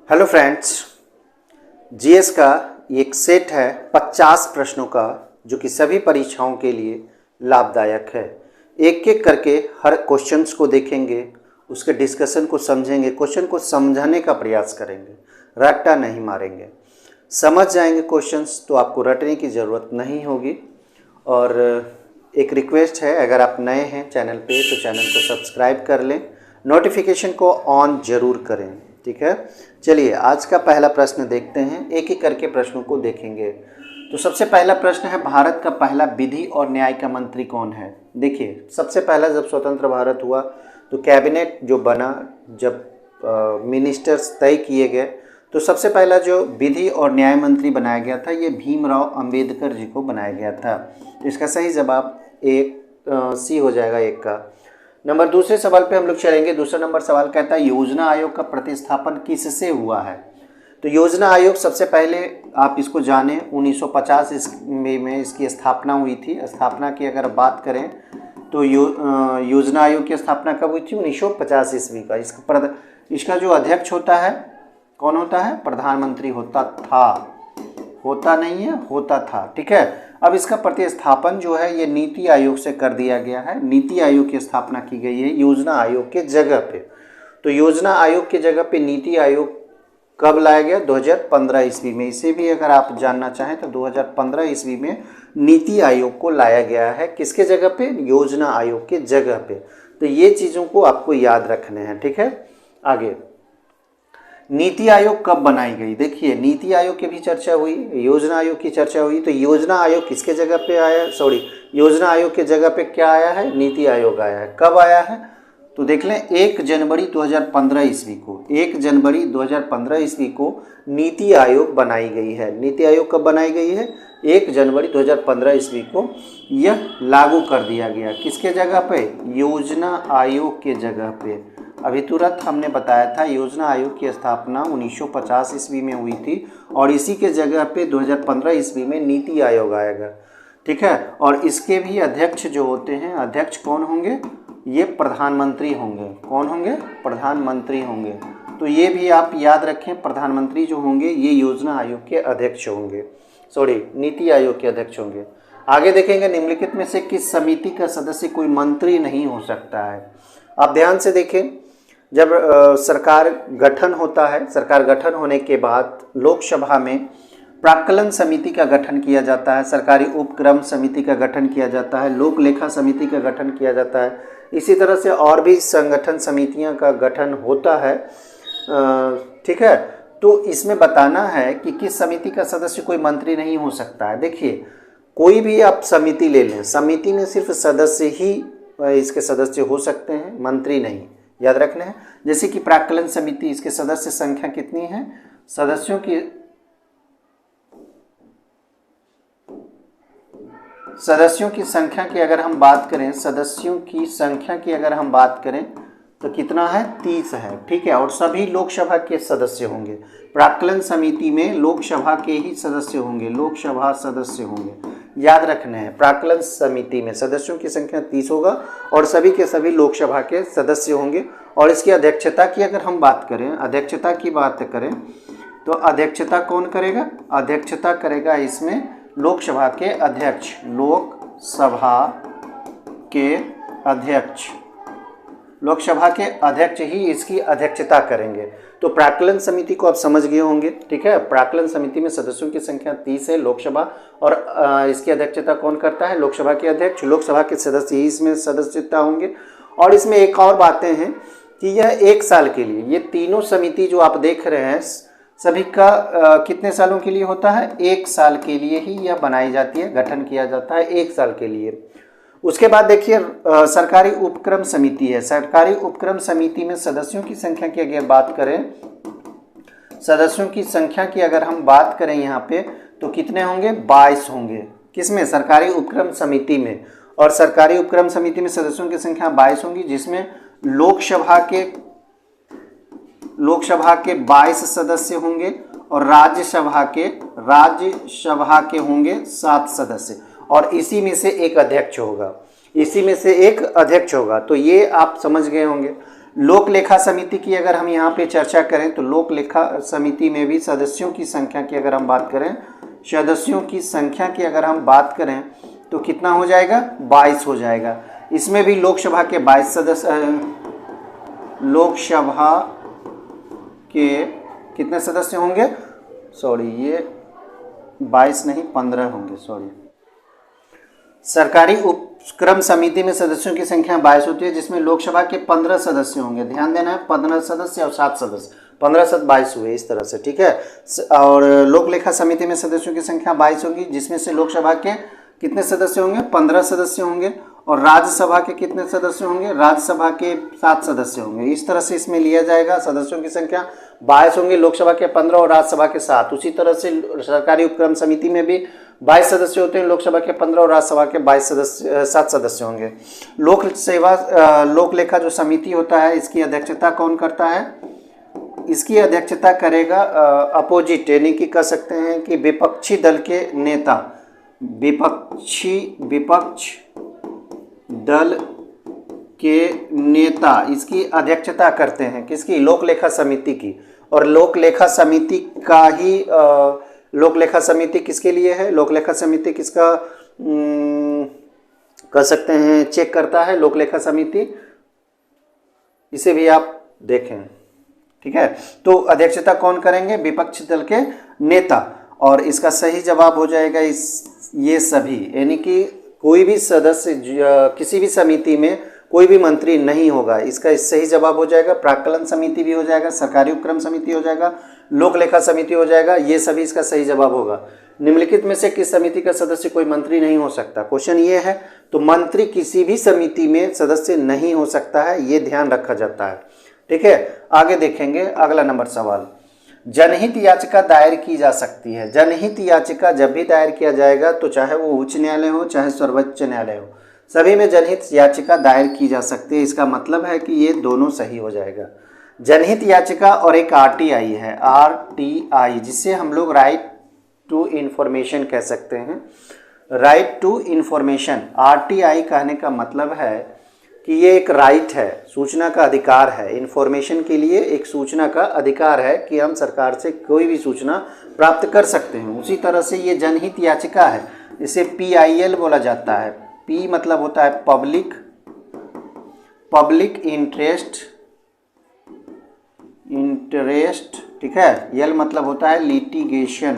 Hello friends, GS का एक set है 50 प्रश्नों का जो कि सभी परीक्षाओं के लिए लाभदायक है। एक एक करके हर क्वेश्चंस को देखेंगे, उसके डिस्कशन को समझेंगे, क्वेश्चन को समझाने का प्रयास करेंगे, रट्टा नहीं मारेंगे। समझ जाएंगे क्वेश्चंस तो आपको रटने की ज़रूरत नहीं होगी। और एक रिक्वेस्ट है, अगर आप नए हैं चैनल पे तो चैनल को सब्सक्राइब कर लें, नोटिफिकेशन को ऑन ज़रूर करें। ठीक है, चलिए आज का पहला प्रश्न देखते हैं, एक एक करके प्रश्नों को देखेंगे। तो सबसे पहला प्रश्न है, भारत का पहला विधि और न्याय का मंत्री कौन है? देखिए, सबसे पहला जब स्वतंत्र भारत हुआ तो कैबिनेट जो बना, जब मिनिस्टर्स तय किए गए तो सबसे पहला जो विधि और न्याय मंत्री बनाया गया था ये भीमराव अंबेडकर जी को बनाया गया था। तो इसका सही जवाब सी हो जाएगा एक का। नंबर दूसरे सवाल पे हम लोग चलेंगे। दूसरा नंबर सवाल कहता है, योजना आयोग का प्रतिस्थापन किससे हुआ है? तो योजना आयोग सबसे पहले आप इसको जानें 1950 में इसकी स्थापना हुई थी। स्थापना की अगर बात करें तो योजना आयोग की स्थापना कब हुई थी? 1950 ईस्वी का। इसका जो अध्यक्ष होता है कौन होता है? प्रधानमंत्री होता था, होता नहीं है, होता था। ठीक है, अब इसका प्रतिस्थापन जो है ये नीति आयोग से कर दिया गया है। नीति आयोग की स्थापना की गई है योजना आयोग के जगह पे। तो योजना आयोग के जगह पे नीति आयोग कब लाया गया? 2015 ईस्वी में। इसे भी अगर आप जानना चाहें तो 2015 ईस्वी में नीति आयोग को लाया गया है। किसके जगह पे? योजना आयोग के जगह पे। तो ये चीज़ों को आपको याद रखने हैं। ठीक है, आगे नीति आयोग कब बनाई गई? देखिए, नीति आयोग की भी चर्चा हुई, योजना आयोग की चर्चा हुई। तो योजना आयोग किसके जगह पे आया? योजना आयोग के जगह पे क्या आया है? नीति आयोग आया है। कब आया है? तो देख लें, 1 जनवरी 2015 ईस्वी को। 1 जनवरी 2015 ईस्वी को नीति आयोग बनाई गई है। नीति आयोग कब बनाई गई है? 1 जनवरी 2015 ईस्वी को यह लागू कर दिया गया। किसके जगह पे? योजना आयोग के जगह पे। अभी तुरंत हमने बताया था योजना आयोग की स्थापना 1950 ईस्वी में हुई थी और इसी के जगह पे 2015 ईस्वी में नीति आयोग आएगा। ठीक है, और इसके भी अध्यक्ष जो होते हैं, अध्यक्ष कौन होंगे? ये प्रधानमंत्री होंगे। कौन होंगे? प्रधानमंत्री होंगे। तो ये भी आप याद रखें, प्रधानमंत्री जो होंगे ये योजना आयोग के अध्यक्ष होंगे, नीति आयोग के अध्यक्ष होंगे। आगे देखेंगे, निम्नलिखित में से किस समिति का सदस्य कोई मंत्री नहीं हो सकता है? आप ध्यान से देखें, जब सरकार गठन होता है, सरकार गठन होने के बाद लोकसभा में प्राक्कलन समिति का गठन किया जाता है, सरकारी उपक्रम समिति का गठन किया जाता है, लोक लेखा समिति का गठन किया जाता है। इसी तरह से और भी संगठन समितियां का गठन होता है। ठीक है, तो इसमें बताना है कि किस समिति का सदस्य कोई मंत्री नहीं हो सकता है। देखिए, कोई भी आप समिति ले लें, समिति में सिर्फ सदस्य ही इसके सदस्य हो सकते हैं, मंत्री नहीं, याद रखना है। जैसे कि प्राक्कलन समिति, इसके सदस्य संख्या कितनी है? सदस्यों की संख्या की अगर हम बात करें, सदस्यों की संख्या की अगर हम बात करें तो कितना है? 30 है। ठीक है, और सभी लोकसभा के सदस्य होंगे। प्राक्कलन समिति में लोकसभा के ही सदस्य होंगे, लोकसभा सदस्य होंगे, याद रखना है। प्राक्कलन समिति में सदस्यों की संख्या 30 होगा और सभी के सभी लोकसभा के सदस्य होंगे। और इसकी अध्यक्षता की अगर हम बात करें, अध्यक्षता की बात करें तो अध्यक्षता कौन करेगा? अध्यक्षता करेगा इसमें लोकसभा के अध्यक्ष, लोकसभा के अध्यक्ष ही इसकी अध्यक्षता करेंगे। तो प्राक्कलन समिति को आप समझ गए होंगे। ठीक है, प्राक्कलन समिति में सदस्यों की संख्या 30 है, लोकसभा, और इसकी अध्यक्षता कौन करता है? लोकसभा के अध्यक्ष। लोकसभा के सदस्य ही इसमें सदस्यता होंगे। और इसमें एक और बातें हैं कि यह 1 साल के लिए, ये तीनों समिति जो आप देख रहे हैं सभी का कितने सालों के लिए होता है? 1 साल के लिए ही यह बनाई जाती है, गठन किया जाता है 1 साल के लिए। उसके बाद देखिए, सरकारी उपक्रम समिति है। सरकारी उपक्रम समिति में सदस्यों की संख्या की अगर बात करें, सदस्यों की संख्या की अगर हम बात करें यहाँ पे तो कितने होंगे? 22 होंगे। किसमें? सरकारी उपक्रम समिति में। और सरकारी उपक्रम समिति में सदस्यों की संख्या 22 होंगी, जिसमें लोकसभा के 22 सदस्य होंगे और राज्यसभा के होंगे 7 सदस्य, और इसी में से एक अध्यक्ष होगा। तो ये आप समझ गए होंगे। लोक लेखा समिति की अगर हम यहाँ पे चर्चा करें तो लोक लेखा समिति में भी सदस्यों की संख्या की अगर हम बात करें, सदस्यों की संख्या की अगर हम बात करें तो कितना हो जाएगा, 22 हो जाएगा। इसमें भी लोकसभा के 22 सदस्य, लोकसभा के कितने सदस्य होंगे, सॉरी ये 22 नहीं 15 होंगे, सॉरी। सरकारी उपक्रम समिति में सदस्यों की संख्या 22 होती है, जिसमें लोकसभा के 15 सदस्य होंगे। ध्यान देना है, 15 सदस्य और 7 सदस्य, 15 7 22 हुए इस तरह से, ठीक है। और लोक लेखा समिति में सदस्यों की संख्या 22 होगी, जिसमें से लोकसभा के कितने सदस्य होंगे, 15 सदस्य होंगे, और राज्यसभा के कितने सदस्य होंगे, राज्यसभा के 7 सदस्य होंगे। इस तरह से इसमें लिया जाएगा, सदस्यों की संख्या 22 होंगे, लोकसभा के 15 और राज्यसभा के 7। उसी तरह से सरकारी उपक्रम समिति में भी 22 सदस्य होते हैं, लोकसभा के 15 और राज्यसभा के 7 सदस्य होंगे। लोक लेखा जो समिति होता है, इसकी अध्यक्षता कौन करता है, इसकी अध्यक्षता करेगा अपोजिट, यानी कि कह सकते हैं कि विपक्षी दल के नेता, विपक्ष दल के नेता इसकी अध्यक्षता करते हैं, किसकी, लोक लेखा समिति की। और लोक लेखा समिति का ही लोक लेखा समिति किसके लिए है, लोक लेखा समिति किसका कह सकते हैं चेक करता है, लोक लेखा समिति, इसे भी आप देखें, ठीक है। तो अध्यक्षता कौन करेंगे, विपक्ष दल के नेता। और इसका सही जवाब हो जाएगा ये सभी, यानी कि कोई भी सदस्य किसी भी समिति में कोई भी मंत्री नहीं होगा। इसका सही जवाब हो जाएगा प्राक्कलन समिति भी हो जाएगा, सरकारी उपक्रम समिति हो जाएगा, लोक लेखा समिति हो जाएगा, ये सभी इसका सही जवाब होगा। निम्नलिखित में से किस समिति का सदस्य कोई मंत्री नहीं हो सकता, क्वेश्चन ये है। तो मंत्री किसी भी समिति में सदस्य नहीं हो सकता है, ये ध्यान रखा जाता है, ठीक है। आगे देखेंगे अगला नंबर सवाल, जनहित याचिका दायर की जा सकती है। जनहित याचिका जब भी दायर किया जाएगा, तो चाहे वो उच्च न्यायालय हो चाहे सर्वोच्च न्यायालय हो, सभी में जनहित याचिका दायर की जा सकती है। इसका मतलब है कि ये दोनों सही हो जाएगा। जनहित याचिका और एक आरटीआई है, आरटीआई, जिसे हम लोग राइट टू इन्फॉर्मेशन कह सकते हैं। राइट टू इन्फॉर्मेशन, आरटीआई कहने का मतलब है कि ये एक राइट है, सूचना का अधिकार है। इन्फॉर्मेशन के लिए एक सूचना का अधिकार है कि हम सरकार से कोई भी सूचना प्राप्त कर सकते हैं। उसी तरह से ये जनहित याचिका है, इसे PIL बोला जाता है। P मतलब होता है पब्लिक इंटरेस्ट, ठीक है। L मतलब होता है लिटिगेशन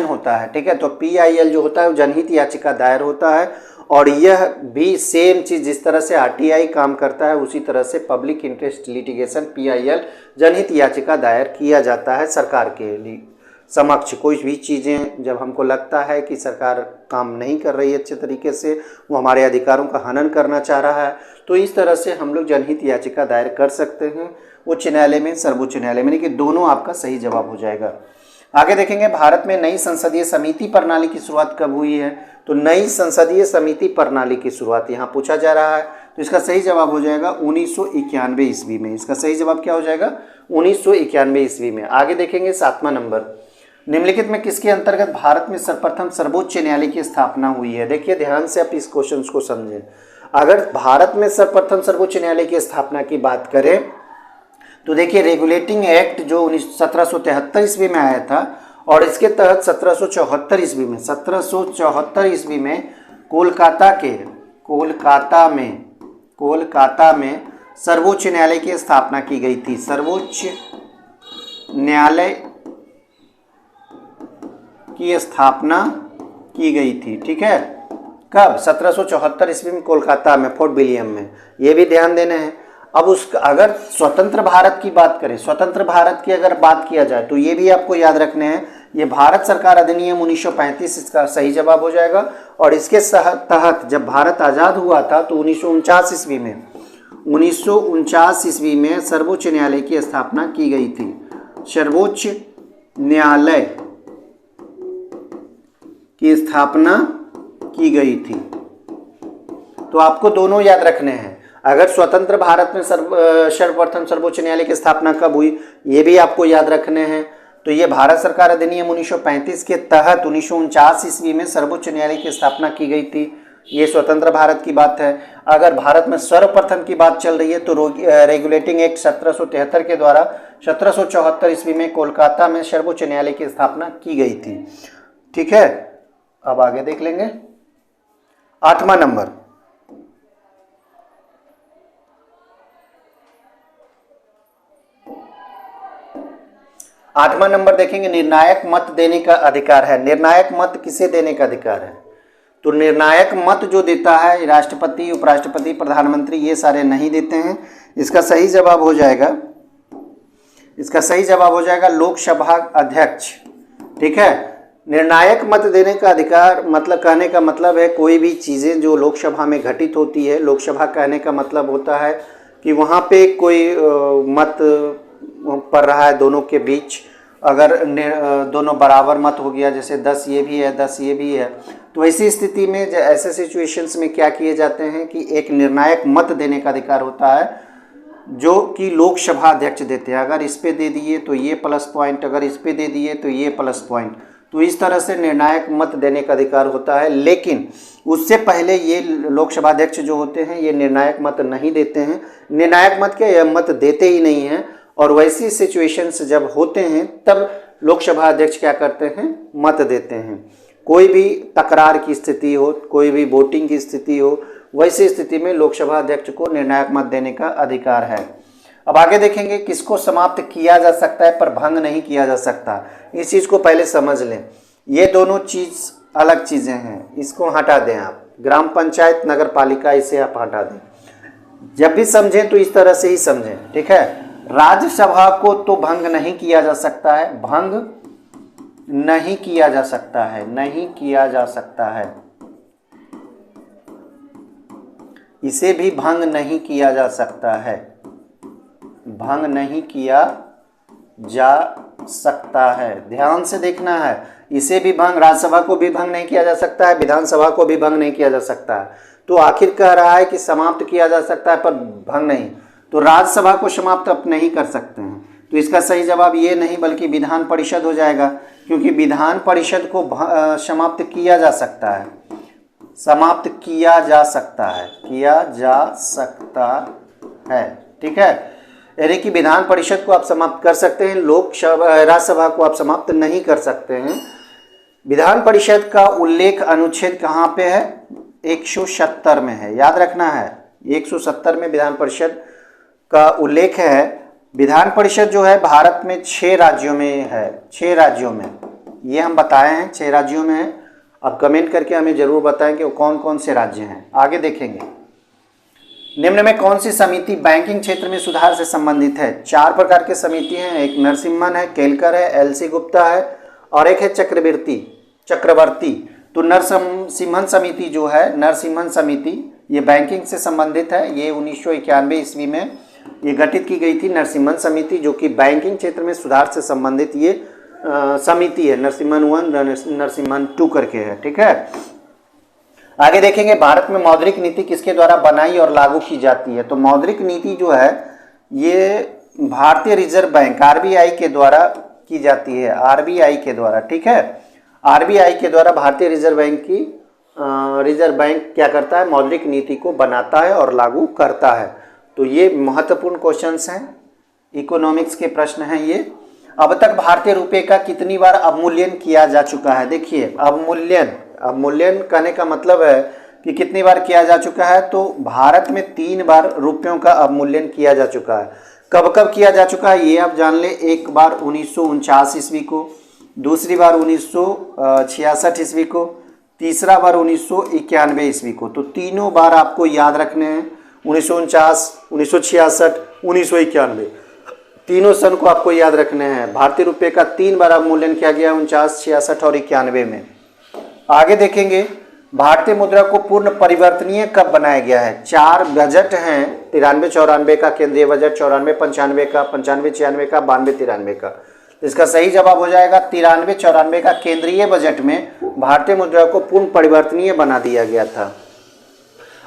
होता है, ठीक है। तो PIL जो होता है वो जनहित याचिका दायर होता है, और यह भी सेम चीज़ जिस तरह से RTI काम करता है, उसी तरह से पब्लिक इंटरेस्ट लिटिगेशन PIL जनहित याचिका दायर किया जाता है सरकार के लिए समक्ष। कोई भी चीज़ें जब हमको लगता है कि सरकार काम नहीं कर रही है अच्छे तरीके से, वो हमारे अधिकारों का हनन करना चाह रहा है, तो इस तरह से हम लोग जनहित याचिका दायर कर सकते हैं उच्च न्यायालय में, सर्वोच्च न्यायालय में, यानी कि दोनों आपका सही जवाब हो जाएगा। आगे देखेंगे, भारत में नई संसदीय समिति प्रणाली की शुरुआत कब हुई है। तो नई संसदीय समिति प्रणाली की शुरुआत यहाँ पूछा जा रहा है, तो इसका सही जवाब हो जाएगा 1991 ईस्वी में। इसका सही जवाब क्या हो जाएगा, 1991 ईस्वी में। आगे देखेंगे 7वां नंबर, निम्नलिखित में किसके अंतर्गत भारत में सर्वप्रथम सर्वोच्च न्यायालय की स्थापना हुई है। देखिए ध्यान से आप इस क्वेश्चन को समझें। अगर भारत में सर्वप्रथम सर्वोच्च न्यायालय की स्थापना की बात करें तो देखिए रेगुलेटिंग एक्ट जो 1773 ईस्वी में आया था, और इसके तहत 1774 ईस्वी में कोलकाता में सर्वोच्च न्यायालय की स्थापना की गई थी। सर्वोच्च न्यायालय की स्थापना की गई थी, ठीक है। कब, 1774 ईस्वी में कोलकाता में, फोर्ट विलियम में। ये भी ध्यान देने हैं। अब अगर स्वतंत्र भारत की बात करें, स्वतंत्र भारत की अगर बात किया जाए तो ये भी आपको याद रखने हैं, ये भारत सरकार अधिनियम 1935 इसका सही जवाब हो जाएगा। और इसके तहत जब भारत आज़ाद हुआ था तो 1949 ईस्वी में सर्वोच्च न्यायालय की स्थापना की गई थी। सर्वोच्च न्यायालय की स्थापना की गई थी। तो आपको दोनों याद रखने हैं। अगर स्वतंत्र भारत में सर्वप्रथम सर्वोच्च न्यायालय की स्थापना कब हुई, ये भी आपको याद रखने हैं। तो ये भारत सरकार अधिनियम 1935 के तहत 1949 ईस्वी में सर्वोच्च न्यायालय की स्थापना की गई थी। ये स्वतंत्र भारत की बात है। अगर भारत में सर्वप्रथम की बात चल रही है तो रेगुलेटिंग एक्ट 1773 के द्वारा 1774 ईस्वी में कोलकाता में सर्वोच्च न्यायालय की स्थापना की गई थी। ठीक है, अब आगे देख लेंगे। 8वां नंबर, देखेंगे, निर्णायक मत देने का अधिकार है। निर्णायक मत किसे देने का अधिकार है? तो निर्णायक मत जो देता है राष्ट्रपति, उपराष्ट्रपति, प्रधानमंत्री, ये सारे नहीं देते हैं। इसका सही जवाब हो जाएगा लोकसभा अध्यक्ष। ठीक है, निर्णायक मत देने का अधिकार मतलब कहने का मतलब है कोई भी चीज़ें जो लोकसभा में घटित होती है, लोकसभा कहने का मतलब होता है कि वहाँ पे कोई मत पड़ रहा है दोनों के बीच, अगर दोनों बराबर मत हो गया, जैसे 10 ये भी है 10 ये भी है, तो ऐसी स्थिति में ऐसे सिचुएशंस में क्या किए जाते हैं कि एक निर्णायक मत देने का अधिकार होता है जो कि लोकसभा अध्यक्ष देते हैं। अगर इस पे दे दिए तो ये प्लस पॉइंट, अगर इस पे दे दिए तो ये प्लस पॉइंट, तो इस तरह से निर्णायक मत देने का अधिकार होता है। लेकिन उससे पहले ये लोकसभा अध्यक्ष जो होते हैं ये निर्णायक मत नहीं देते हैं। निर्णायक मत क्या, यह मत देते ही नहीं हैं। और वैसी सिचुएशंस जब होते हैं तब लोकसभा अध्यक्ष क्या करते हैं, मत देते हैं। कोई भी तकरार की स्थिति हो, कोई भी वोटिंग की स्थिति हो, वैसी स्थिति में लोकसभा अध्यक्ष को निर्णायक मत देने का अधिकार है। अब आगे देखेंगे किसको समाप्त किया जा सकता है पर भंग नहीं किया जा सकता। इस चीज़ को पहले समझ लें, ये दोनों चीज़ अलग चीज़ें हैं, इसको हटा दें आप। ग्राम पंचायत, नगर पालिका, इसे आप हटा दें। जब भी समझें तो इस तरह से ही समझें। ठीक है, राज्यसभा को तो भंग नहीं किया जा सकता है, भंग नहीं किया जा सकता है, नहीं किया जा सकता है, इसे भी भंग नहीं किया जा सकता है, भंग नहीं किया जा सकता है। ध्यान से देखना है, इसे भी भंग, राज्यसभा को भी भंग नहीं किया जा सकता है, विधानसभा को भी भंग नहीं किया जा सकता है। तो आखिर कह रहा है कि समाप्त किया जा सकता है पर भंग नहीं, तो राज्यसभा को समाप्त आप नहीं कर सकते हैं। तो इसका सही जवाब ये नहीं बल्कि विधान परिषद हो जाएगा, क्योंकि विधान परिषद को समाप्त किया जा सकता है, समाप्त किया जा सकता है, किया जा सकता है। ठीक है, यानी कि विधान परिषद को आप समाप्त कर सकते हैं, राज्यसभा को आप समाप्त नहीं कर सकते हैं। विधान परिषद का उल्लेख अनुच्छेद कहाँ पे है? 170 में है, याद रखना है। 170 में विधान परिषद का उल्लेख है। विधान परिषद जो है भारत में 6 राज्यों में है, 6 राज्यों में, ये हम बताए हैं 6 राज्यों में है। अब कमेंट करके हमें जरूर बताएं कि वो कौन कौन से राज्य हैं। आगे देखेंगे, निम्न में कौन सी समिति बैंकिंग क्षेत्र में सुधार से संबंधित है? 4 प्रकार की समिति हैं, एक नरसिम्हन है, केलकर है, एलसी गुप्ता है और एक है चक्रवर्ती। तो नरसिम्हन समिति जो है, नरसिम्हन समिति ये बैंकिंग से संबंधित है। ये 1991 ईस्वी में ये गठित की गई थी नरसिम्हन समिति, जो कि बैंकिंग क्षेत्र में सुधार से संबंधित ये समिति है। नरसिम्हन 1, नरसिम्हन 2 करके है। ठीक है, आगे देखेंगे भारत में मौद्रिक नीति किसके द्वारा बनाई और लागू की जाती है? तो मौद्रिक नीति जो है ये भारतीय रिजर्व बैंक आरबीआई के द्वारा की जाती है, आरबीआई के द्वारा। ठीक है, आरबीआई के द्वारा भारतीय रिजर्व बैंक क्या करता है? मौद्रिक नीति को बनाता है और लागू करता है। तो ये महत्वपूर्ण क्वेश्चंस हैं, इकोनॉमिक्स के प्रश्न हैं ये। अब तक भारतीय रुपए का कितनी बार अवमूल्यन किया जा चुका है? देखिए, अवमूल्यन कहने का मतलब है कि कितनी बार किया जा चुका है। तो भारत में 3 बार रुपयों का अवमूल्यन किया जा चुका है। कब कब किया जा चुका है ये आप जान ले। एक बार 1949 ईस्वी को, दूसरी बार 1966 ईस्वी को, तीसरा बार 1991 ईस्वी को। तो तीनों बार आपको याद रखने हैं, 1949, 1966, 1991, तीनों सन को आपको याद रखने हैं। भारतीय रुपये का 3 बार अवमूल्यन किया गया, 49, 66 और 91 में। आगे देखेंगे भारतीय मुद्रा को पूर्ण परिवर्तनीय कब बनाया गया है? 4 बजट हैं, 93-94 का केंद्रीय बजट, 94-95 का, 95-96 का, 92-93 का। इसका सही जवाब हो जाएगा 93-94 का केंद्रीय बजट में भारतीय मुद्रा को पूर्ण परिवर्तनीय बना दिया गया था।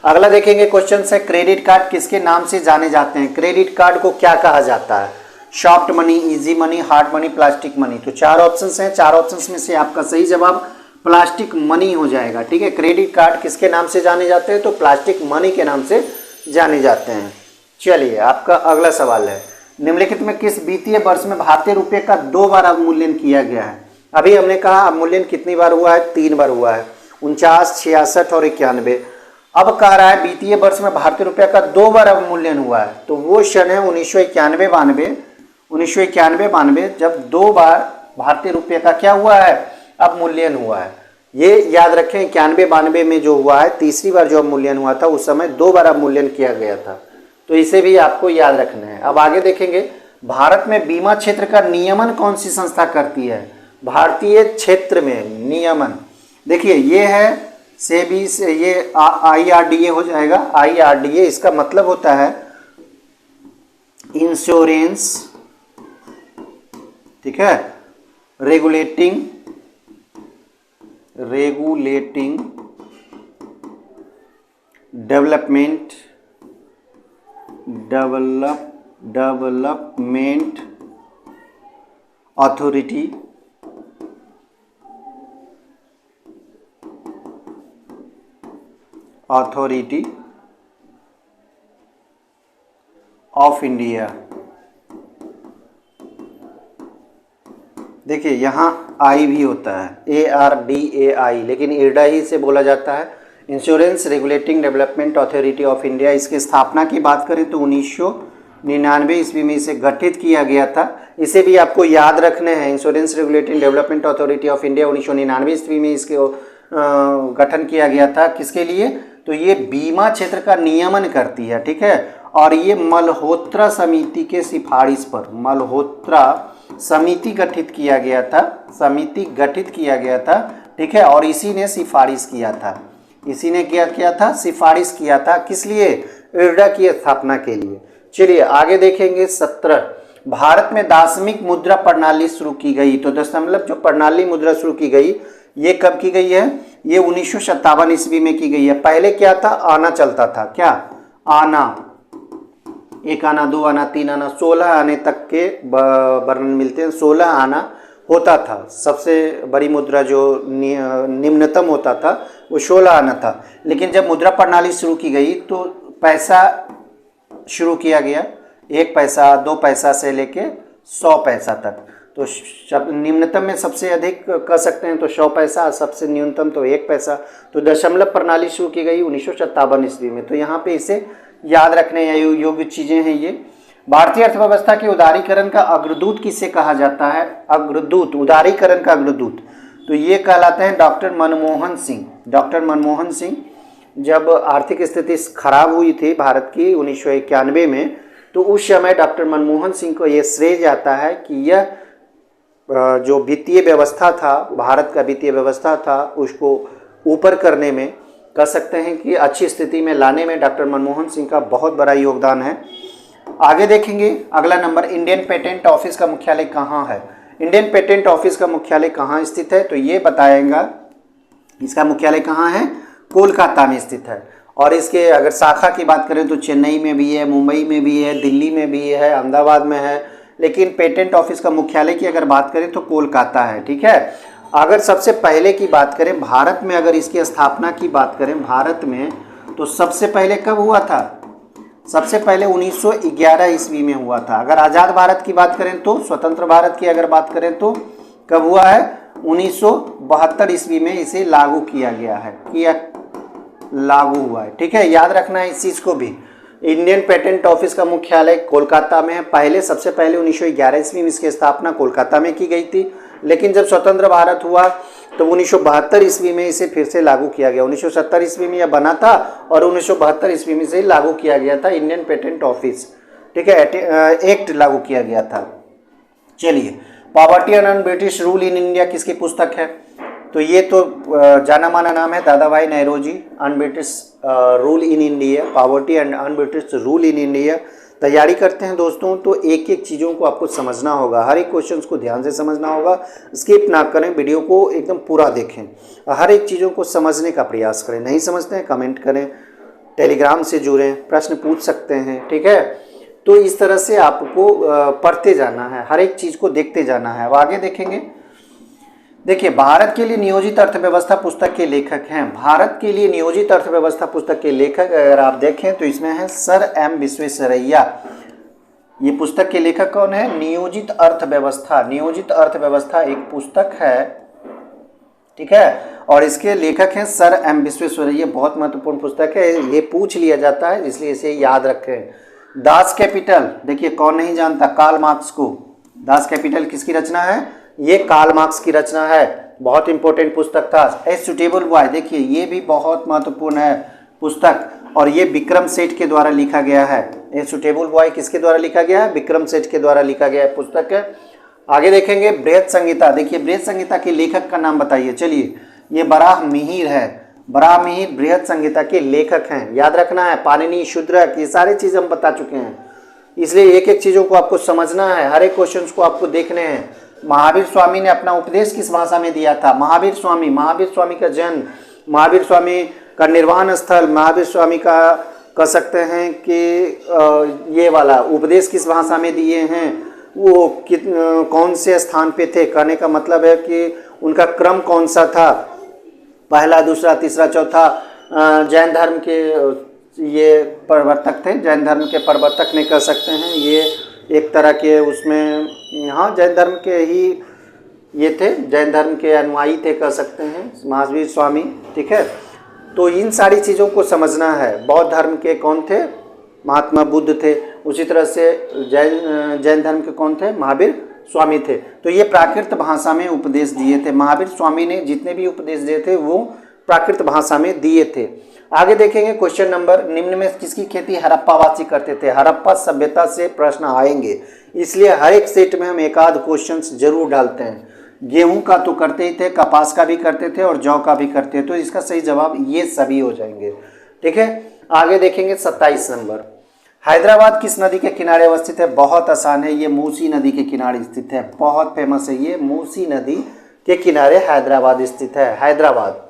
अगला देखेंगे क्वेश्चन है, क्रेडिट कार्ड किसके नाम से जाने जाते हैं? क्रेडिट कार्ड को क्या कहा जाता है? Soft money, easy money, hard money, plastic money. तो 4 ऑप्शंस हैं, 4 ऑप्शंस में से आपका सही जवाब प्लास्टिक मनी हो जाएगा। ठीक है, क्रेडिट कार्ड किसके नाम से जाने जाते हैं? तो प्लास्टिक मनी के नाम से जाने जाते हैं। चलिए, आपका अगला सवाल है, निम्नलिखित में किस वित्तीय वर्ष में भारतीय रुपये का 2 बार अवमूल्यन किया गया है? अभी हमने कहा अवमूल्यन कितनी बार हुआ है? 3 बार हुआ है, 49, 66 और 91। अब कह रहा है वित्तीय वर्ष में भारतीय रुपये का 2 बार अवमूल्यन हुआ है, तो वो सन है 1991-92 जब 2 बार भारतीय रुपये का क्या हुआ है? अवमूल्यन हुआ है। ये याद रखें, 91-92 में जो हुआ है, तीसरी बार जो अवमूल्यन हुआ था उस समय 2 बार अवमूल्यन किया गया था, तो इसे भी आपको याद रखना है। अब आगे देखेंगे, भारत में बीमा क्षेत्र का नियमन कौन सी संस्था करती है? भारतीय क्षेत्र में नियमन, देखिए ये है सेबी से, ये IRDA हो जाएगा। IRDA इसका मतलब होता है इंश्योरेंस, ठीक है, regulating development authority of India. देखिए यहाँ आई भी होता है, ARDAI, लेकिन इरडा ही से बोला जाता है। Insurance regulating development authority of India, इसकी स्थापना की बात करें तो 1999 ईस्वी में इसे गठित किया गया था। इसे भी आपको याद रखने हैं, insurance regulating development authority of India 1999 ईस्वी में इसके गठन किया गया था। किसके लिए? तो ये बीमा क्षेत्र का नियमन करती है, ठीक है, और ये मल्होत्रा समिति के सिफारिश पर, मल्होत्रा समिति गठित किया गया था, ठीक है, और इसी ने सिफारिश किया था। इसी ने क्या किया था? सिफारिश किया था। किस लिए? इरडा की स्थापना के लिए। चलिए आगे देखेंगे। 17, भारत में दाशमिक मुद्रा प्रणाली शुरू की गई। तो दशमलव जो प्रणाली मुद्रा शुरू की गई, ये कब की गई है? ये 1957 ईस्वी में की गई है। पहले क्या था? आना चलता था। क्या? आना, 1 आना, 2 आना, 3 आना, 16 आने तक के वर्णन मिलते हैं। 16 आना होता था। सबसे बड़ी मुद्रा जो निम्नतम होता था वो 16 आना था। लेकिन जब मुद्रा प्रणाली शुरू की गई तो पैसा शुरू किया गया, 1 पैसा, 2 पैसा से लेके 100 पैसा तक। तो निम्नतम में सबसे अधिक कह सकते हैं तो 100 पैसा, सबसे न्यूनतम तो 1 पैसा। तो दशमलव प्रणाली शुरू की गई 1957 ईस्वी में। तो यहाँ पे इसे याद रखने योग्य चीज़ें हैं ये। भारतीय अर्थव्यवस्था के उदारीकरण का अग्रदूत किसे कहा जाता है? अग्रदूत, उदारीकरण का अग्रदूत, तो ये कहलाते हैं डॉक्टर मनमोहन सिंह। डॉक्टर मनमोहन सिंह, जब आर्थिक स्थिति खराब हुई थी भारत की 1991 में, तो उस समय डॉक्टर मनमोहन सिंह को ये श्रेय जाता है कि यह जो वित्तीय व्यवस्था था, भारत का वित्तीय व्यवस्था था, उसको ऊपर करने में, कह सकते हैं कि अच्छी स्थिति में लाने में डॉक्टर मनमोहन सिंह का बहुत बड़ा योगदान है। आगे देखेंगे अगला नंबर, इंडियन पेटेंट ऑफिस का मुख्यालय कहाँ है? इंडियन पेटेंट ऑफिस का मुख्यालय कहाँ स्थित है? तो ये बताएगा इसका मुख्यालय कहाँ है? कोलकाता में स्थित है। और इसके अगर शाखा की बात करें तो चेन्नई में भी है, मुंबई में भी है, दिल्ली में भी है, अहमदाबाद में है, लेकिन पेटेंट ऑफिस का मुख्यालय की अगर बात करें तो कोलकाता है, ठीक है। अगर सबसे पहले की बात करें भारत में, अगर इसकी स्थापना की बात करें भारत में, तो सबसे पहले कब हुआ था? सबसे पहले 1911 ईस्वी में हुआ था। अगर आज़ाद भारत की बात करें तो, स्वतंत्र भारत की अगर बात करें तो कब हुआ है? 1972 ईस्वी में इसे लागू किया गया है, लागू हुआ है, ठीक है, याद रखना है इस चीज़ को भी। इंडियन पेटेंट ऑफिस का मुख्यालय कोलकाता में है। पहले सबसे पहले 1911 ईस्वी में इसकी स्थापना कोलकाता में की गई थी, लेकिन जब स्वतंत्र भारत हुआ तो 1972 ईस्वी में इसे फिर से लागू किया गया। 1970 ईस्वी में यह बना था और 1972 ईस्वी में इसे लागू किया गया था इंडियन पेटेंट ऑफिस, ठीक है, एक्ट लागू किया गया था। चलिए, poverty and British rule in India किसकी पुस्तक है? तो ये तो जाना माना नाम है, Dadabhai Naoroji, unBritish rule in India, poverty and unBritish rule in India. तैयारी करते हैं दोस्तों तो एक एक चीज़ों को आपको समझना होगा, हर एक क्वेश्चन को ध्यान से समझना होगा, स्किप ना करें, वीडियो को एकदम पूरा देखें, हर एक चीज़ों को समझने का प्रयास करें। नहीं समझते हैं कमेंट करें, टेलीग्राम से जुड़ें, प्रश्न पूछ सकते हैं, ठीक है। तो इस तरह से आपको पढ़ते जाना है, हर एक चीज़ को देखते जाना है। अब आगे देखेंगे, देखिए, भारत के लिए नियोजित अर्थव्यवस्था पुस्तक के लेखक हैं, भारत के लिए नियोजित अर्थव्यवस्था पुस्तक के लेखक अगर आप देखें तो इसमें है सर एम विश्वेश्वरैया। ये पुस्तक के लेखक कौन है? नियोजित अर्थव्यवस्था। नियोजित अर्थव्यवस्था एक पुस्तक है, ठीक है, और इसके लेखक हैं सर एम विश्वेश्वरैया। बहुत महत्वपूर्ण पुस्तक है, ये पूछ लिया जाता है, इसलिए इसे याद रखें। दास कैपिटल, देखिए कौन नहीं जानता कार्ल मार्क्स को। दास कैपिटल किसकी रचना है? ये कार्ल मार्क्स की रचना है, बहुत इंपॉर्टेंट पुस्तक था। ए सुटेबल बॉय, देखिए ये भी बहुत महत्वपूर्ण है पुस्तक, और ये विक्रम सेठ के द्वारा लिखा गया है। ए सुटेबल बॉय किसके द्वारा लिखा गया है? विक्रम सेठ के द्वारा लिखा गया है पुस्तक है। आगे देखेंगे बृहत संहिता। देखिए बृहत संहिता के लेखक का नाम बताइए। चलिए, ये बराह मिहिर है। बराह मिहिर बृहत संहिता के लेखक हैं, याद रखना है। पाणिनि, शूद्रक, ये सारी चीज़ हम बता चुके हैं, इसलिए एक एक चीज़ों को आपको समझना है, हर एक क्वेश्चन को आपको देखने हैं। महावीर स्वामी ने अपना उपदेश किस भाषा में दिया था? महावीर स्वामी का जन्म, महावीर स्वामी का निर्वाण स्थल, महावीर स्वामी का कह सकते हैं कि ये वाला उपदेश किस भाषा में दिए हैं, वो कौन से स्थान पे थे? कहने का मतलब है कि उनका क्रम कौन सा था, पहला, दूसरा, तीसरा, चौथा। जैन धर्म के ये प्रवर्तक थे, जैन धर्म के प्रवर्तक नहीं कह सकते हैं, ये एक तरह के उसमें, हाँ जैन धर्म के ही ये थे, जैन धर्म के अनुयायी थे कह सकते हैं महावीर स्वामी, ठीक है। तो इन सारी चीज़ों को समझना है। बौद्ध धर्म के कौन थे? महात्मा बुद्ध थे। उसी तरह से जैन धर्म के कौन थे? महावीर स्वामी थे। तो ये प्राकृत भाषा में उपदेश दिए थे। महावीर स्वामी ने जितने भी उपदेश दिए थे वो प्राकृत भाषा में दिए थे। आगे देखेंगे क्वेश्चन नंबर, निम्न में किसकी खेती हड़प्पावासी करते थे? हड़प्पा सभ्यता से प्रश्न आएंगे, इसलिए हर एक सेट में हम एक आध क्वेश्चन जरूर डालते हैं। गेहूं का तो करते ही थे, कपास का भी करते थे और जौ का भी करते थे, तो इसका सही जवाब ये सभी हो जाएंगे, ठीक है। आगे देखेंगे 27 नंबर, हैदराबाद किस नदी के किनारे अवस्थित है? बहुत आसान है, ये मूसी नदी के किनारे स्थित है, बहुत फेमस है ये, मूसी नदी के किनारे हैदराबाद स्थित है। हैदराबाद।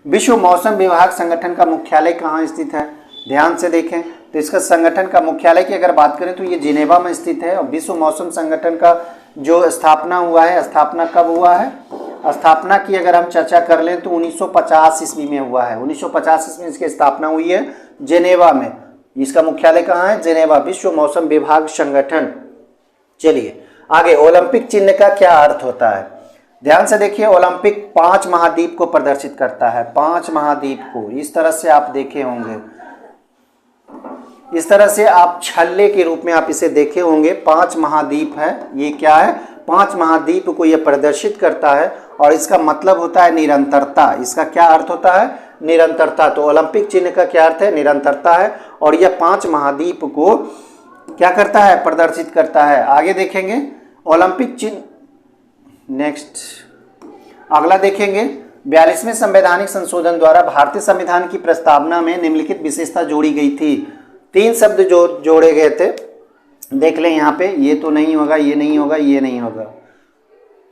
विश्व मौसम विभाग संगठन का मुख्यालय कहाँ स्थित है? ध्यान से देखें तो इसका संगठन का मुख्यालय की अगर बात करें तो ये जिनेवा में स्थित है। और विश्व मौसम संगठन का जो स्थापना हुआ है, स्थापना कब हुआ है? स्थापना की अगर हम चर्चा कर लें तो 1950 ईस्वी में हुआ है। 1950 ईस्वी में इसकी स्थापना हुई है जिनेवा में। इसका मुख्यालय कहाँ है? जिनेवा, विश्व मौसम विभाग संगठन। चलिए आगे, ओलंपिक चिन्ह का क्या अर्थ होता है? ध्यान से देखिए, ओलंपिक 5 महाद्वीप को प्रदर्शित करता है, 5 महाद्वीप को। इस तरह से आप देखे होंगे, इस तरह से आप छल्ले के रूप में आप इसे देखे होंगे। 5 महाद्वीप है, ये क्या है? 5 महाद्वीप को ये प्रदर्शित करता है और इसका मतलब होता है निरंतरता। इसका क्या अर्थ होता है? निरंतरता। तो ओलंपिक चिन्ह का क्या अर्थ है? निरंतरता है, और यह 5 महाद्वीप को क्या करता है? प्रदर्शित करता है। आगे देखेंगे ओलंपिक चिन्ह, नेक्स्ट अगला देखेंगे, 42वें संवैधानिक संशोधन द्वारा भारतीय संविधान की प्रस्तावना में निम्नलिखित विशेषता जोड़ी गई थी। 3 शब्द जो जोड़े गए थे, देख लें यहाँ पे, ये तो नहीं होगा, ये नहीं होगा, ये नहीं होगा।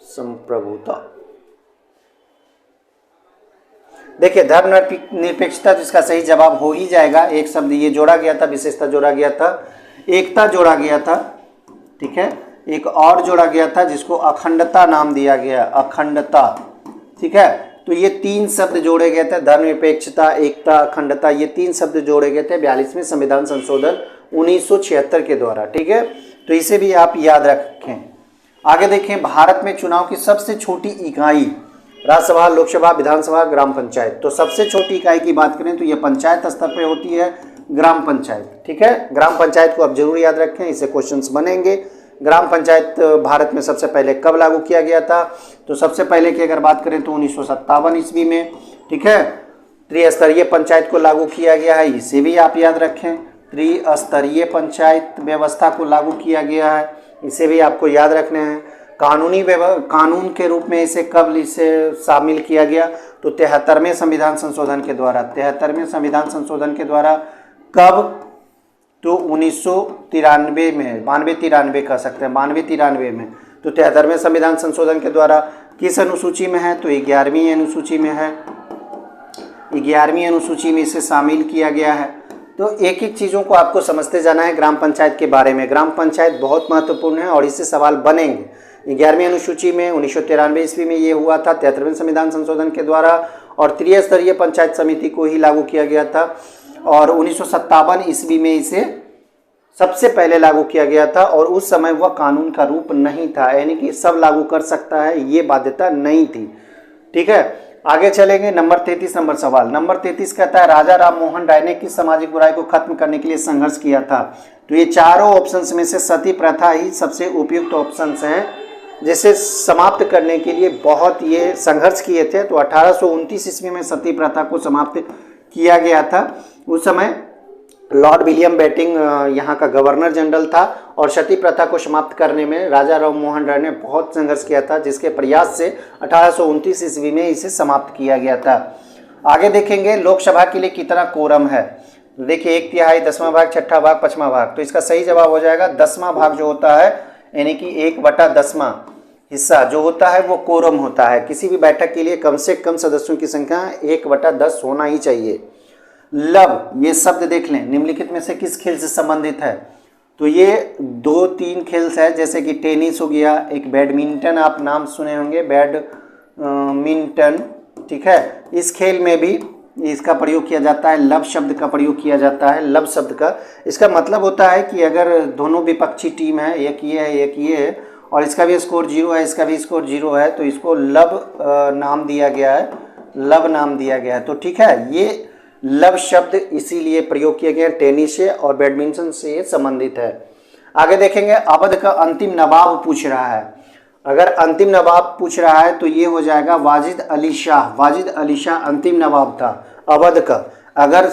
संप्रभुता, देखिए धर्मनिरपेक्षता, जिसका सही जवाब हो ही जाएगा। एक शब्द ये जोड़ा गया था, विशेषता जोड़ा गया था, एकता जोड़ा गया था, ठीक है। एक और जोड़ा गया था जिसको अखंडता नाम दिया गया, अखंडता, ठीक है। तो ये 3 शब्द जोड़े गए थे, धर्मनिरपेक्षता, एकता, अखंडता, ये 3 शब्द जोड़े गए थे 42वें संविधान संशोधन 1976 के द्वारा, ठीक है। तो इसे भी आप याद रखें। आगे देखें, भारत में चुनाव की सबसे छोटी इकाई, राज्यसभा, लोकसभा, विधानसभा, ग्राम पंचायत। तो सबसे छोटी इकाई की बात करें तो ये पंचायत स्तर पे होती है, ग्राम पंचायत, ठीक है। ग्राम पंचायत को आप जरूर याद रखें, इससे क्वेश्चंस बनेंगे। ग्राम पंचायत भारत में सबसे पहले कब लागू किया गया था? तो सबसे पहले की अगर बात करें तो 1957 ईस्वी में, ठीक है। त्रिस्तरीय पंचायत को लागू किया गया है, इसे भी आप याद रखें। त्रिस्तरीय पंचायत व्यवस्था को लागू किया गया है, इसे भी आपको याद रखना है। कानून के रूप में इसे कब शामिल किया गया? तो 73वें संविधान संशोधन के द्वारा। 73वें संविधान संशोधन के द्वारा कब? तो 1993 में, 92-93 कह सकते हैं, 92-93 में। तो 73वें संविधान संशोधन के द्वारा किस अनुसूची में है? तो 11वीं अनुसूची में है, 11वीं अनुसूची में इसे शामिल किया गया है। तो एक एक चीज़ों को आपको समझते जाना है ग्राम पंचायत के बारे में। ग्राम पंचायत बहुत महत्वपूर्ण है और इससे सवाल बनेंगे। 11वीं अनुसूची में 1993 ईस्वी में ये हुआ था 73वें संविधान संशोधन के द्वारा, और त्रिस्तरीय पंचायत समिति को ही लागू किया गया था, और 1957 ईस्वी में इसे सबसे पहले लागू किया गया था, और उस समय वह कानून का रूप नहीं था, यानी कि सब लागू कर सकता है ये बाध्यता नहीं थी। ठीक है, आगे चलेंगे। नंबर 33 नंबर सवाल। नंबर 33 कहता है राजा राम मोहन राय ने किस सामाजिक बुराई को खत्म करने के लिए संघर्ष किया था? तो ये चारों ऑप्शंस में से सती प्रथा ही सबसे उपयुक्त ऑप्शंस हैं, जिसे समाप्त करने के लिए बहुत ये संघर्ष किए थे। तो 1829 ईस्वी में सती प्रथा को समाप्त किया गया था। उस समय लॉर्ड विलियम बेटिंग यहाँ का गवर्नर जनरल था, और सती प्रथा को समाप्त करने में राजा राम मोहन राय ने बहुत संघर्ष किया था, जिसके प्रयास से 1829 ईस्वी में इसे समाप्त किया गया था। आगे देखेंगे लोकसभा के लिए कितना कोरम है। देखिए 1/3, 10वां भाग, 6ठा भाग, 5वां भाग। तो इसका सही जवाब हो जाएगा 10वां भाग जो होता है, यानी कि 1/10वां हिस्सा जो होता है वो कोरम होता है। किसी भी बैठक के लिए कम से कम सदस्यों की संख्या 1/10 होना ही चाहिए। लब, ये शब्द देख लें, निम्नलिखित में से किस खेल से संबंधित है? तो ये 2-3 खेल है, जैसे कि टेनिस हो गया, एक बैडमिंटन आप नाम सुने होंगे, बैडमिंटन। ठीक है, इस खेल में भी इसका प्रयोग किया जाता है, लब शब्द का प्रयोग किया जाता है। लब शब्द का इसका मतलब होता है कि अगर दोनों विपक्षी टीम है, एक ये है एक ये है, और इसका भी स्कोर 0 है इसका भी स्कोर 0 है, तो इसको लब नाम दिया गया है, लब नाम दिया गया है। तो ठीक है, ये लब शब्द इसीलिए प्रयोग किए गए टेनिस से और बैडमिंटन से ये संबंधित है। आगे देखेंगे अवध का अंतिम नवाब पूछ रहा है। अगर अंतिम नवाब पूछ रहा है तो ये हो जाएगा वाजिद अली शाह। वाजिद अली शाह अंतिम नवाब था अवध का। अगर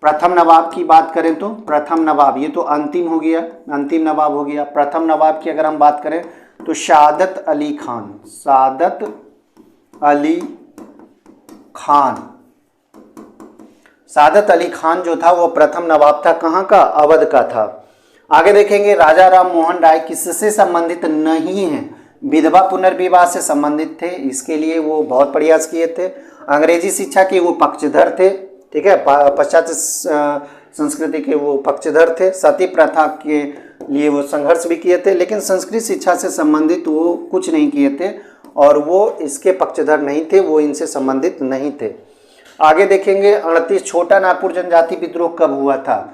प्रथम नवाब की बात करें तो प्रथम नवाब, ये तो अंतिम हो गया, अंतिम नवाब हो गया। प्रथम नवाब की अगर हम बात करें तो सादत अली खान। सादत अली खान, सादत अली खान जो था वो प्रथम नवाब था, कहाँ का? अवध का था। आगे देखेंगे राजा राम मोहन राय किससे संबंधित नहीं है? विधवा पुनर्विवाह से संबंधित थे, इसके लिए वो बहुत प्रयास किए थे। अंग्रेजी शिक्षा के वो पक्षधर थे, ठीक है, पाश्चात्य संस्कृति के वो पक्षधर थे। सती प्रथा के लिए वो संघर्ष भी किए थे, लेकिन संस्कृत शिक्षा से संबंधित वो कुछ नहीं किए थे, और वो इसके पक्षधर नहीं थे, वो इनसे संबंधित नहीं थे। आगे देखेंगे 38 छोटा नागपुर जनजाति विद्रोह कब हुआ था?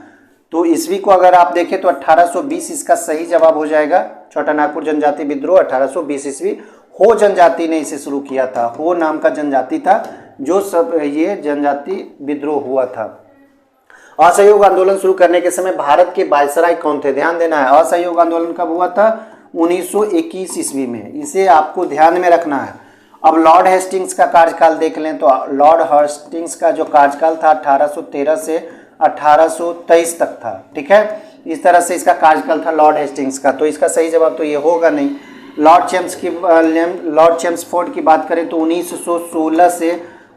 तो ईस्वी को अगर आप देखें तो 1820 इसका सही जवाब हो जाएगा। छोटा नागपुर जनजाति विद्रोह 1820 ईस्वी। हो जनजाति ने इसे शुरू किया था। हो नाम का जनजाति था जो सब ये जनजाति विद्रोह हुआ था। असहयोग आंदोलन शुरू करने के समय भारत के वायसराय कौन थे? ध्यान देना है, असहयोग आंदोलन कब हुआ था? 1921 ईस्वी में। इसे आपको ध्यान में रखना है। अब लॉर्ड हेस्टिंग्स का कार्यकाल देख लें तो लॉर्ड हेस्टिंग्स का जो कार्यकाल था 1813 से 1823 तक था। ठीक है, इस तरह से इसका कार्यकाल था लॉर्ड हेस्टिंग्स का। तो इसका सही जवाब तो ये होगा नहीं। लॉर्ड चेम्सफोर्ड की बात करें तो 1916 से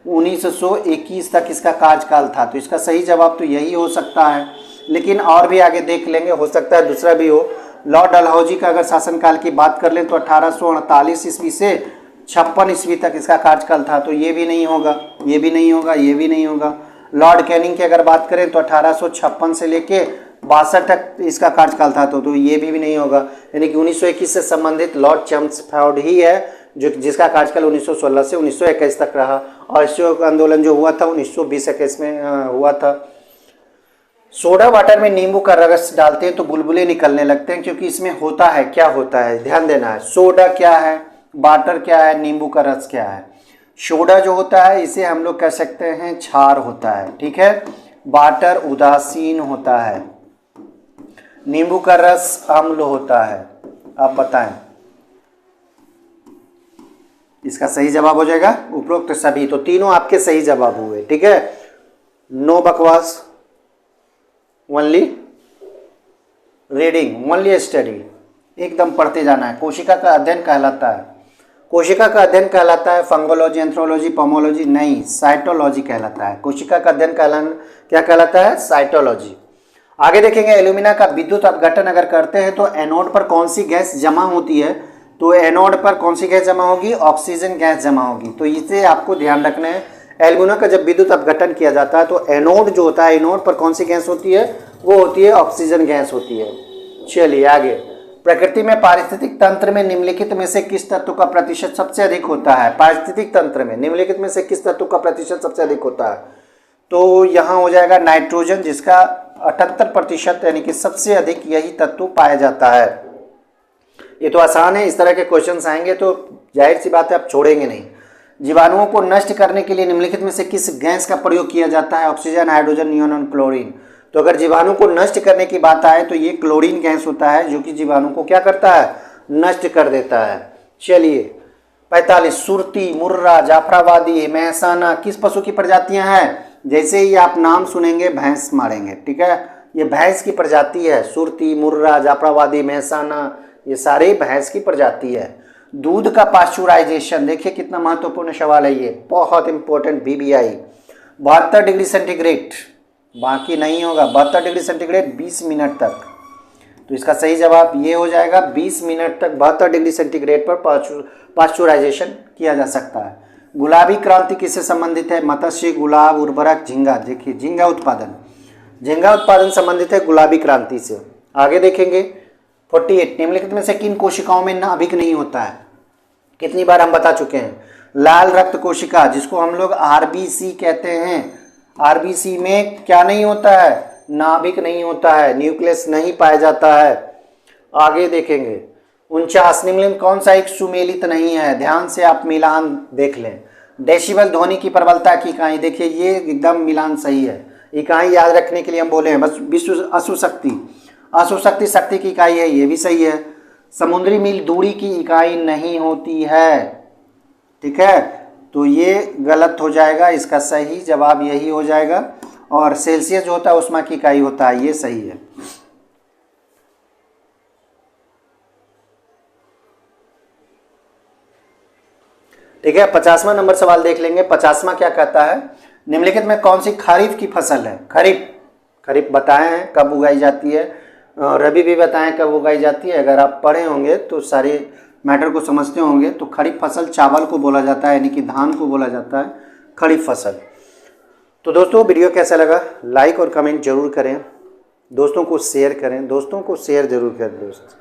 1921 तक इसका कार्यकाल था। तो इसका सही जवाब तो यही हो सकता है, लेकिन और भी आगे देख लेंगे, हो सकता है दूसरा भी हो। लॉर्ड डलहौजी का अगर शासनकाल की बात कर लें तो 1848 ईस्वी से 56 ईस्वी तक इसका कार्यकाल था। तो ये भी नहीं होगा, ये भी नहीं होगा, ये भी नहीं होगा। लॉर्ड कैनिंग की अगर बात करें तो 1856 से लेके 62 तक इसका कार्यकाल था, तो ये भी नहीं होगा। यानी कि 1921 से संबंधित लॉर्ड चेम्सफोर्ड ही है जो जिसका कार्यकाल 1916 से 1921 तक रहा। और असहयोग आंदोलन जो हुआ था 1920-21 में हुआ था। सोडा वाटर में नींबू का रस डालते हैं तो बुलबुले निकलने लगते हैं, क्योंकि इसमें होता है, क्या होता है, ध्यान देना है। सोडा क्या है, वाटर क्या है, नींबू का रस क्या है? सोडा जो होता है इसे हम लोग कह सकते हैं क्षार होता है, ठीक है। वाटर उदासीन होता है, नींबू का रस अम्ल होता है। आप बताएं, इसका सही जवाब हो जाएगा उपरोक्त सभी। तो तीनों आपके सही जवाब हुए, ठीक है। नो बकवास, ओनली रीडिंग, ओनली स्टडी, एकदम पढ़ते जाना है। कोशिका का अध्ययन कहलाता है, कोशिका का अध्ययन कहलाता है फंगोलॉजी, एंथ्रोलॉजी, पोमोलॉजी नहीं, साइटोलॉजी कहलाता है। कोशिका का अध्ययन क्या कहलाता है? साइटोलॉजी। आगे देखेंगे एल्यूमिना का विद्युत अपघटन अगर करते हैं तो एनोड पर कौन सी गैस जमा होती है? तो एनोड पर कौन सी गैस जमा होगी? ऑक्सीजन गैस जमा होगी। तो इसे आपको ध्यान रखना है। एल्यूमिना का जब विद्युत अपघटन किया जाता है तो एनोड जो होता है, एनोड पर कौन सी गैस होती है? वो होती है ऑक्सीजन गैस होती है। चलिए आगे, प्रकृति में पारिस्थितिक तंत्र में निम्नलिखित में से किस तत्व का प्रतिशत सबसे अधिक होता है? पारिस्थितिक तंत्र में निम्नलिखित में से किस तत्व का प्रतिशत सबसे अधिक होता है? तो यहाँ हो जाएगा नाइट्रोजन, जिसका 78% यानी कि सबसे अधिक यही तत्व पाया जाता है। ये तो आसान है, इस तरह के क्वेश्चंस आएंगे तो जाहिर सी बात है आप छोड़ेंगे नहीं। जीवाणुओं को नष्ट करने के लिए निम्नलिखित में से किस गैस का प्रयोग किया जाता है? ऑक्सीजन, हाइड्रोजन, नियोन और क्लोरीन। तो अगर जीवाणु को नष्ट करने की बात आए तो ये क्लोरीन गैस होता है, जो कि जीवाणु को क्या करता है? नष्ट कर देता है। चलिए 45, सुरती, मुर्रा, जाफराबादी, महसाना किस पशु की प्रजातियां हैं? जैसे ही आप नाम सुनेंगे भैंस मारेंगे, ठीक है। ये भैंस की प्रजाति है। सुरती, मुर्रा, जाफराबादी, महसाना ये सारे भैंस की प्रजाति है। दूध का पास्चुराइजेशन, देखिए कितना महत्वपूर्ण सवाल है ये, बहुत इंपॉर्टेंट। BBI 72 डिग्री सेंटीग्रेड, बाकी नहीं होगा। 72 डिग्री सेंटीग्रेड 20 मिनट तक। तो इसका सही जवाब ये हो जाएगा, 20 मिनट तक 72 डिग्री सेंटीग्रेड पर पास्चुराइजेशन किया जा सकता है। गुलाबी क्रांति किससे संबंधित है? मत्स्य, गुलाब, उर्वरक, झींगा। देखिए झींगा उत्पादन संबंधित है गुलाबी क्रांति से। आगे देखेंगे 48, निम्नलिखित में से किन कोशिकाओं में नाभिक नहीं होता है? कितनी बार हम बता चुके हैं। लाल रक्त कोशिका, जिसको हम लोग RBC कहते हैं, RBC में क्या नहीं होता है? नाभिक नहीं होता है, न्यूक्लियस नहीं पाया जाता है। आगे देखेंगे 49, निम्नलिखित कौन सा एक सुमेलित नहीं है? ध्यान से आप मिलान देख लें। डेसिबल ध्वनि की प्रबलता की इकाई, देखिए ये एकदम मिलान सही है। इकाई याद रखने के लिए हम बोले हैं बस। विश्व अशुशक्ति शक्ति की इकाई है, ये भी सही है। समुद्री मील दूरी की इकाई नहीं होती है, ठीक है, तो ये गलत हो जाएगा। इसका सही जवाब यही हो जाएगा। और सेल्सियस जो होता है उष्मा की इकाई होता है, ये सही है। ठीक है, 50वां नंबर सवाल देख लेंगे। 50वां क्या कहता है? निम्नलिखित में कौन सी खरीफ की फसल है? खरीफ बताए हैं कब उगाई जाती है, रबी भी बताएं कब उगाई जाती है। अगर आप पढ़े होंगे तो सारे मैटर को समझते होंगे। तो खरीफ फसल चावल को बोला जाता है, यानी कि धान को बोला जाता है खरीफ फसल। तो दोस्तों वीडियो कैसा लगा? लाइक और कमेंट जरूर करें, दोस्तों को शेयर करें, दोस्तों को शेयर जरूर करें दोस्त।